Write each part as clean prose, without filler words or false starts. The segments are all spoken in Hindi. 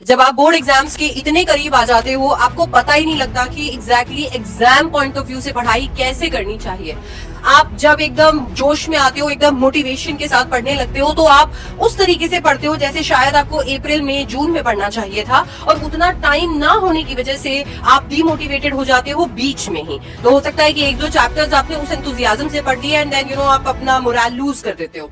जब आप बोर्ड एग्जाम्स के इतने करीब आ जाते हो, आपको पता ही नहीं लगता कि exactly exam point of view से पढ़ाई कैसे करनी चाहिए। आप जब एकदम जोश में आते हो, एकदम मोटिवेशन के साथ पढ़ने लगते हो, तो आप उस तरीके से पढ़ते हो जैसे शायद आपको अप्रैल में जून में पढ़ना चाहिए था, और उतना टाइम ना होने की वजह से आप डीमोटिवेटेड हो जाते हो बीच में ही। तो हो सकता है कि एक दो चैप्टर्स आपने उस एंथुजियाज्म से पढ़ दिए एंड देन आप अपना मोरल लूज कर देते हो।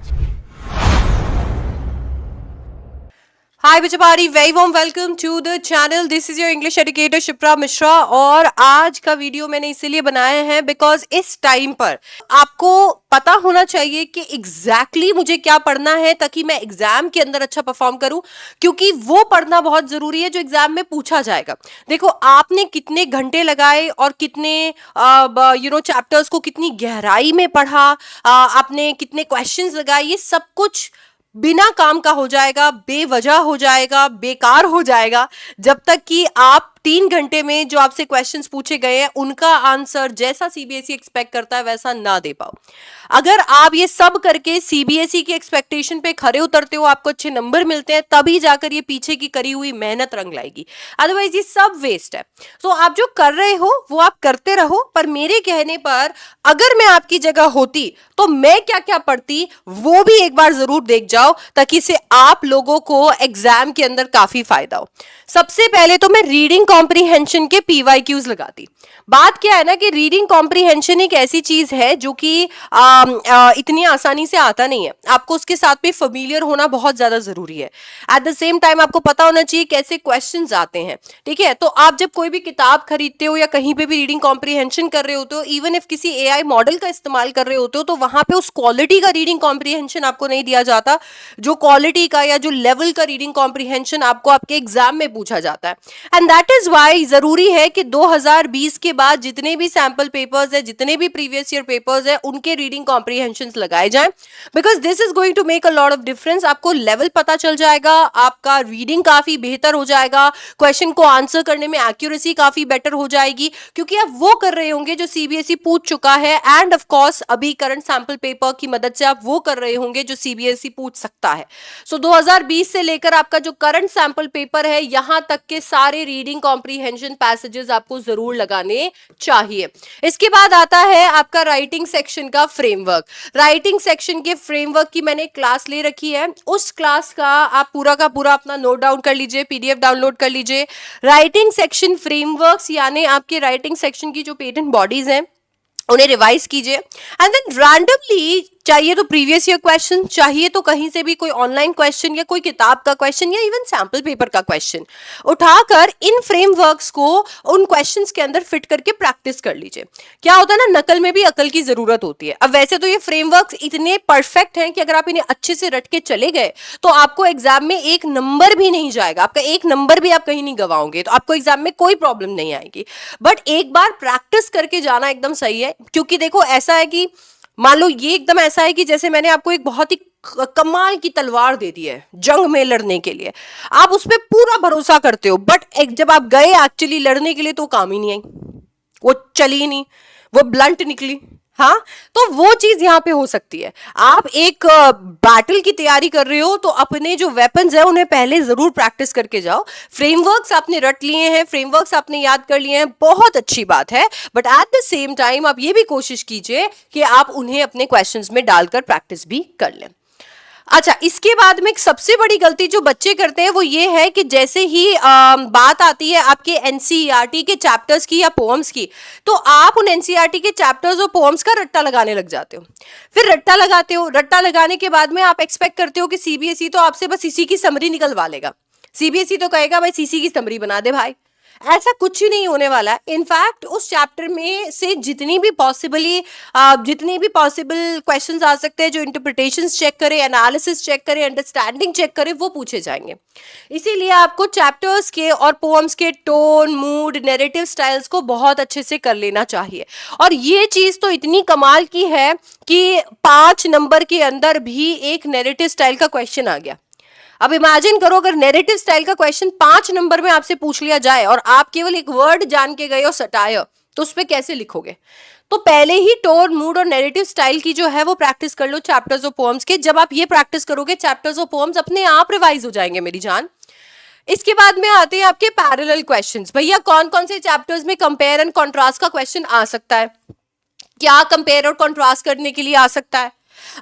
हाय बिचपारी, very warm welcome to the channel. This is your English educator Shipra Mishra. और आज का वीडियो मैंने इसीलिए बनाया है बिकॉज इस टाइम पर आपको पता होना चाहिए कि एग्जैक्टली मुझे क्या पढ़ना है ताकि मैं एग्जाम के अंदर अच्छा परफॉर्म करूं, क्योंकि वो पढ़ना बहुत जरूरी है जो एग्जाम में पूछा जाएगा। देखो, आपने कितने घंटे लगाए और कितने चैप्टर्स को कितनी गहराई में पढ़ा, आपने कितने क्वेश्चंस लगाए, ये सब कुछ बिना काम का हो जाएगा, बेवजह हो जाएगा, बेकार हो जाएगा, जब तक कि आप 3 घंटे में जो आपसे क्वेश्चंस पूछे गए हैं उनका आंसर जैसा सीबीएसई एक्सपेक्ट करता है वैसा ना दे पाओ। अगर आप ये सब करके सीबीएसई की एक्सपेक्टेशन पे खरे उतरते हो, आपको अच्छे नंबर मिलते हैं, तभी जाकर ये पीछे की करी हुई मेहनत रंग लाएगी। अदरवाइज ये सब वेस्ट है। तो आप जो कर रहे हो वो आप करते रहो, पर मेरे कहने पर अगर मैं आपकी जगह होती तो मैं क्या क्या पढ़ती वो भी एक बार जरूर देख जाओ, ताकि से आप लोगों को एग्जाम के अंदर काफी फायदा हो। सबसे पहले तो मैं रीडिंग कॉम्प्रीहेंशन के पीवाईक्यूज लगाती। बात क्या है ना कि रीडिंग कॉम्प्रीहेंशन एक ऐसी चीज है जो कि इतनी आसानी से आता नहीं है। आपको उसके साथ भी फेमिलियर होना बहुत ज्यादा जरूरी है। एट द सेम टाइम आपको पता होना चाहिए कैसे क्वेश्चंस आते हैं। ठीक है, तो आप जब कोई भी किताब खरीदते हो या कहीं पे भी रीडिंग कॉम्प्रीहेंशन कर रहे होते हो, इवन इफ किसी एआई मॉडल का इस्तेमाल कर रहे होते हो, तो वहां पे उस क्वालिटी का रीडिंग कॉम्प्रीहेंशन आपको नहीं दिया जाता जो क्वालिटी का या जो लेवल का रीडिंग कॉम्प्रीहेंशन आपको आपके एग्जाम में पूछा जाता है। एंड दैट इज वाई जरूरी है कि 2020 के बाद जितने भी सैंपल पेपर्स है, जितने भी प्रीवियस ईयर पेपर्स है, उनके रीडिंग कॉम्प्रीहेंशन लगाए जाएं, because this is going to make a lot of difference. आपको लेवल पता चल जाएगा, आपका रीडिंग काफी बेहतर हो जाएगा, क्वेश्चन को आंसर करने में एक्यूरेसी काफी बेटर हो जाएगी, क्योंकि आप वो कर रहे होंगे जो सीबीएसई पूछ चुका है। एंड ऑफ कोर्स अभी करंट सैंपल पेपर की मदद से आप वो कर रहे होंगे जो सीबीएसई पूछ सकता है। सो 2020 से लेकर आपका जो करंट सैंपल पेपर है, यहां तक के सारे रीडिंग कॉम्प्रीहेंशन पैसेजेस आपको जरूर लगाने चाहिए। इसके बाद आता है आपका राइटिंग सेक्शन का फ्रेमवर्क। राइटिंग सेक्शन के फ्रेमवर्क की मैंने क्लास ले रखी है। उस क्लास का आप पूरा का पूरा अपना नोट डाउन कर लीजिए, पीडीएफ डाउनलोड कर लीजिए। राइटिंग सेक्शन फ्रेमवर्क्स यानी आपके राइटिंग सेक्शन की जो पेटेंट बॉडीज हैं उन्हें रिवाइज कीजिए। एंड देन रैंडमली, चाहिए तो प्रीवियस ईयर क्वेश्चन, चाहिए तो कहीं से भी कोई ऑनलाइन क्वेश्चन या कोई किताब का क्वेश्चन या इवन सैंपल पेपर का क्वेश्चन उठाकर इन फ्रेमवर्क्स को उन क्वेश्चंस के अंदर फिट करके प्रैक्टिस कर लीजिए। क्या होता है ना, नकल में भी अकल की जरूरत होती है। अब वैसे तो ये फ्रेमवर्क्स इतने परफेक्ट हैं कि अगर आप इन्हें अच्छे से रट के चले गए तो आपको एग्जाम में एक नंबर भी नहीं जाएगा, आपका एक नंबर भी आप कहीं नहीं गवाओगे, तो आपको एग्जाम में कोई प्रॉब्लम नहीं आएगी। बट एक बार प्रैक्टिस करके जाना एकदम सही है, क्योंकि देखो ऐसा है कि मान लो ये एकदम ऐसा है कि जैसे मैंने आपको एक बहुत ही कमाल की तलवार दे दी है जंग में लड़ने के लिए, आप उस पर पूरा भरोसा करते हो, बट जब आप गए एक्चुअली लड़ने के लिए तो काम ही नहीं आई, वो चली नहीं, वो ब्लंट निकली। हाँ, तो वो चीज यहां पे हो सकती है। आप एक बैटल की तैयारी कर रहे हो तो अपने जो वेपन्स है उन्हें पहले जरूर प्रैक्टिस करके जाओ। फ्रेमवर्क्स आपने रट लिए हैं, फ्रेमवर्क्स आपने याद कर लिए हैं, बहुत अच्छी बात है, but at the same time आप ये भी कोशिश कीजिए कि आप उन्हें अपने क्वेश्चंस में डालकर प्रैक्टिस भी कर लें। अच्छा, इसके बाद में एक सबसे बड़ी गलती जो बच्चे करते हैं वो ये है कि जैसे ही बात आती है आपके एनसीईआरटी के चैप्टर्स की या पोएम्स की, तो आप उन एनसीईआरटी के चैप्टर्स और पोएम्स का रट्टा लगाने लग जाते हो। फिर रट्टा लगाते हो, रट्टा लगाने के बाद में आप एक्सपेक्ट करते हो कि सीबीएसई तो आपसे बस इसी की समरी निकलवा लेगा। सीबीएसई तो कहेगा भाई सीसी की समरी बना दे भाई। ऐसा कुछ ही नहीं होने वाला है। इनफैक्ट उस चैप्टर में से जितनी भी पॉसिबल क्वेश्चंस आ सकते हैं जो इंटरप्रिटेशंस चेक करे, एनालिसिस चेक करे, अंडरस्टैंडिंग चेक करे, वो पूछे जाएंगे। इसीलिए आपको चैप्टर्स के और पोएम्स के टोन, मूड, नैरेटिव स्टाइल्स को बहुत अच्छे से कर लेना चाहिए। और ये चीज तो इतनी कमाल की है कि 5 नंबर के अंदर भी एक नैरेटिव स्टाइल का क्वेश्चन आ गया। अब इमेजिन करो अगर नैरेटिव स्टाइल का क्वेश्चन 5 नंबर में आपसे पूछ लिया जाए और आप केवल एक वर्ड जान के गए हो सटायर, तो उस पर कैसे लिखोगे? तो पहले ही टोन, मूड और नैरेटिव स्टाइल की जो है वो प्रैक्टिस कर लो चैप्टर्स और पोएम्स के। जब आप ये प्रैक्टिस करोगे चैप्टर्स और पोएम्स अपने आप रिवाइज हो जाएंगे मेरी जान। इसके बाद में आते हैं आपके पैरेलल क्वेश्चंस। भैया कौन कौन से चैप्टर्स में कंपेयर एंड कंट्रास्ट का क्वेश्चन आ सकता है, क्या कंपेयर और कंट्रास्ट करने के लिए आ सकता है।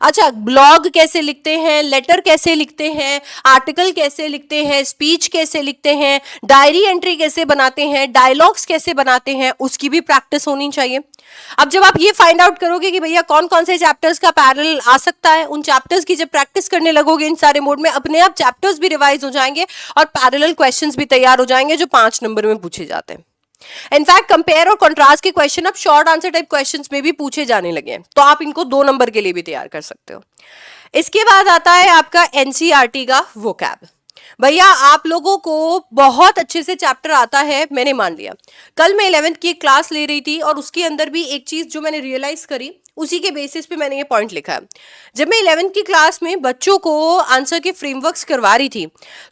अच्छा, ब्लॉग कैसे लिखते हैं, लेटर कैसे लिखते हैं, आर्टिकल कैसे लिखते हैं, स्पीच कैसे लिखते हैं, डायरी एंट्री कैसे बनाते हैं, डायलॉग्स कैसे बनाते हैं, उसकी भी प्रैक्टिस होनी चाहिए। अब जब आप ये फाइंड आउट करोगे कि भैया कौन कौन से चैप्टर्स का पैरेलल आ सकता है, उन चैप्टर्स की जब प्रैक्टिस करने लगोगे इन सारे मोड में, अपने आप चैप्टर्स भी रिवाइज हो जाएंगे और पैरेलल क्वेश्चंस भी तैयार हो जाएंगे जो 5 नंबर में पूछे जाते हैं। इनफैक्ट कंपेयर और कंट्रास्ट के क्वेश्चन अब शॉर्ट आंसर टाइप क्वेश्चंस में भी पूछे जाने लगे हैं, तो आप इनको 2 नंबर के लिए भी तैयार कर सकते हो। इसके बाद आता है आपका एनसीईआरटी का वोकैब। भैया आप लोगों को बहुत अच्छे से चैप्टर आता है, मैंने मान लिया। कल मैं 11th की एक क्लास ले रही थी और उसके अंदर भी एक चीज जो मैंने रियलाइज करी, उसी के बेसिस पे मैंने ये पॉइंट लिखा है। जब मैं 11th की क्लास में बच्चों को आंसर के फ्रेमवर्क्स करवा रही थी,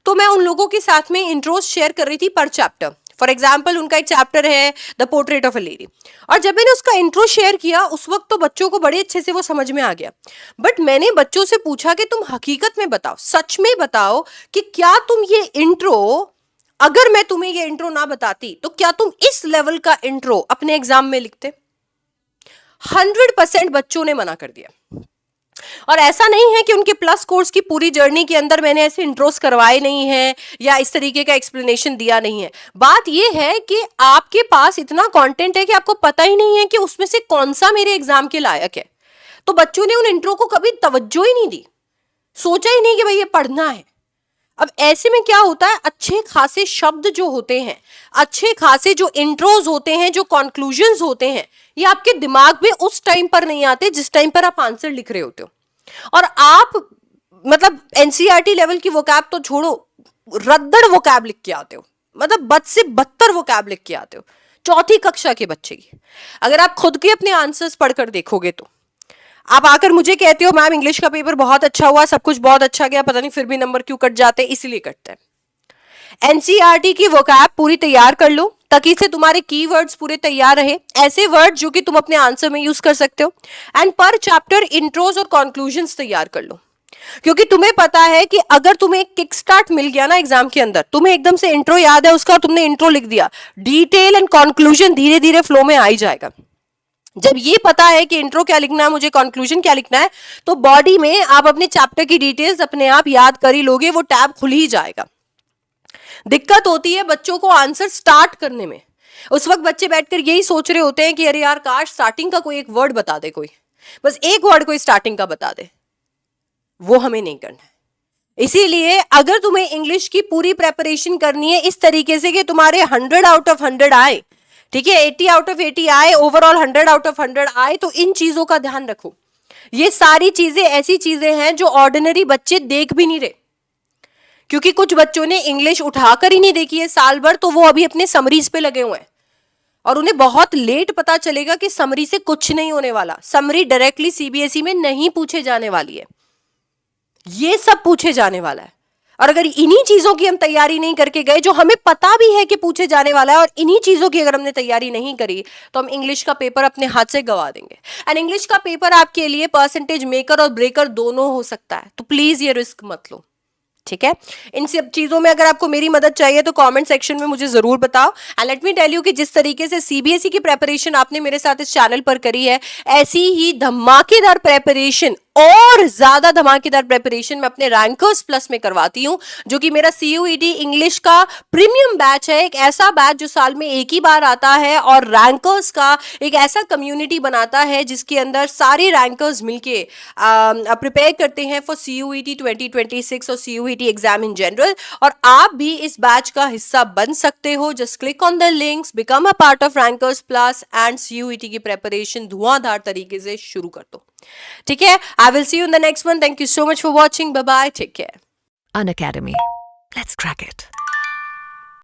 तो मैं उन लोगों के साथ में इंट्रोस शेयर कर रही थी पर चैप्टर। फॉर एग्जाम्पल उनका एक चैप्टर है the portrait of a lady, और जब मैंने उसका इंट्रो शेयर किया उस वक्त तो बच्चों को बड़े अच्छे से वो समझ में आ गया। बट मैंने बच्चों से पूछा कि तुम हकीकत में बताओ, सच में बताओ कि क्या तुम ये इंट्रो, अगर मैं तुम्हें ये इंट्रो ना बताती तो क्या तुम इस लेवल का इंट्रो अपने एग्जाम में लिखते। 100% बच्चों ने मना कर दिया। और ऐसा नहीं है कि उनके प्लस कोर्स की पूरी जर्नी के अंदर मैंने ऐसे इंट्रोस करवाए नहीं है या इस तरीके का एक्सप्लेनेशन दिया नहीं है। बात यह है कि आपके पास इतना कंटेंट है कि आपको पता ही नहीं है कि उसमें से कौन सा मेरे एग्जाम के लायक है। तो बच्चों ने उन इंट्रो को कभी तवज्जो ही नहीं दी, सोचा ही नहीं कि भाई ये पढ़ना है। अब ऐसे में क्या होता है, अच्छे खासे शब्द जो होते हैं, अच्छे खासे जो इंट्रोज होते हैं, जो कंक्लूजन्स होते हैं, ये आपके दिमाग में उस टाइम पर नहीं आते जिस टाइम पर आप आंसर लिख रहे होते हो। और आप मतलब एनसीईआरटी लेवल की वोकैब तो छोड़ो, रद्दड़ वोकैब लिख के आते हो, मतलब बद से बदतर वोकैब लिख के आते हो, 4ठी कक्षा के बच्चे की। अगर आप खुद के अपने आंसर्स पढ़कर देखोगे तो आप आकर मुझे कहते हो मैम इंग्लिश का पेपर बहुत अच्छा हुआ, सब कुछ बहुत अच्छा गया, पता नहीं फिर भी नंबर क्यों कट जाते हैं। इसलिए कटते हैं। एनसीईआरटी की वोकैब पूरी तैयार कर लो ताकि इससे तुम्हारे कीवर्ड्स पूरे तैयार रहे, ऐसे वर्ड जो कि तुम अपने आंसर में यूज कर सकते हो। एंड पर चैप्टर इंट्रोज और कंक्लूजन्स तैयार कर लो, क्योंकि तुम्हें पता है कि अगर तुम्हें एक किक स्टार्ट मिल गया ना एग्जाम के अंदर, तुम्हें एकदम से इंट्रो याद है उसका, तुमने इंट्रो लिख दिया, डिटेल एंड कंक्लूजन धीरे धीरे फ्लो में आ ही जाएगा। जब ये पता है कि इंट्रो क्या लिखना है, मुझे कंक्लूजन क्या लिखना है, तो बॉडी में आप अपने चैप्टर की डिटेल्स अपने आप याद कर ही लोगे, वो टैब खुल ही जाएगा। दिक्कत होती है बच्चों को आंसर स्टार्ट करने में। उस वक्त बच्चे बैठकर यही सोच रहे होते हैं कि अरे यार काश स्टार्टिंग का कोई एक वर्ड बता दे, कोई बस एक वर्ड कोई स्टार्टिंग का बता दे। वो हमें नहीं करना है। इसीलिए अगर तुम्हें इंग्लिश की पूरी प्रेपरेशन करनी है इस तरीके से कि तुम्हारे 100 आउट ऑफ 100 आए, ठीक है, 80 आउट ऑफ 80 आए, ओवरऑल 100 आउट ऑफ 100 आए, तो इन चीजों का ध्यान रखो। ये सारी चीजें ऐसी चीजें हैं जो ऑर्डिनरी बच्चे देख भी नहीं रहे, क्योंकि कुछ बच्चों ने इंग्लिश उठाकर ही नहीं देखी है साल भर, तो वो अभी अपने समरीज पे लगे हुए हैं और उन्हें बहुत लेट पता चलेगा कि समरी से कुछ नहीं होने वाला। समरी डायरेक्टली सीबीएसई में नहीं पूछे जाने वाली है, ये सब पूछे जाने वाला है। और अगर इन्हीं चीजों की हम तैयारी नहीं करके गए, जो हमें पता भी है कि पूछे जाने वाला है, और इन्हीं चीजों की अगर हमने तैयारी नहीं करी, तो हम इंग्लिश का पेपर अपने हाथ से गवा देंगे। एंड इंग्लिश का पेपर आपके लिए परसेंटेज मेकर और ब्रेकर दोनों हो सकता है, तो प्लीज ये रिस्क मत लो, ठीक है। इन सब चीजों में अगर आपको मेरी मदद चाहिए तो कमेंट सेक्शन में मुझे जरूर बताओ। And let me tell you कि जिस तरीके से सीबीएसई की प्रेपरेशन आपने मेरे साथ इस चैनल पर करी है, ऐसी ही धमाकेदार प्रेपरेशन और ज्यादा धमाकेदार प्रेपरेशन मैं अपने रैंकर्स प्लस में करवाती हूं, जो कि मेरा सीयूईटी इंग्लिश का प्रीमियम बैच है। एक ऐसा बैच जो साल में एक ही बार आता है और रैंकर्स का एक ऐसा कम्युनिटी बनाता है जिसके अंदर सारे रैंकर्स मिलके प्रिपेयर करते हैं फॉर सीयूईटी 2026 और सीयूईटी एग्जाम इन जनरल। और आप भी इस बैच का हिस्सा बन सकते हो। Just click on the links, become a part of rankers plus and CUET की प्रेपरेशन धुआंधार तरीके से शुरू कर दो, ठीक है। I will see you in the next one. Thank you so much for watching. Bye bye. Take care. Unacademy. Let's crack it.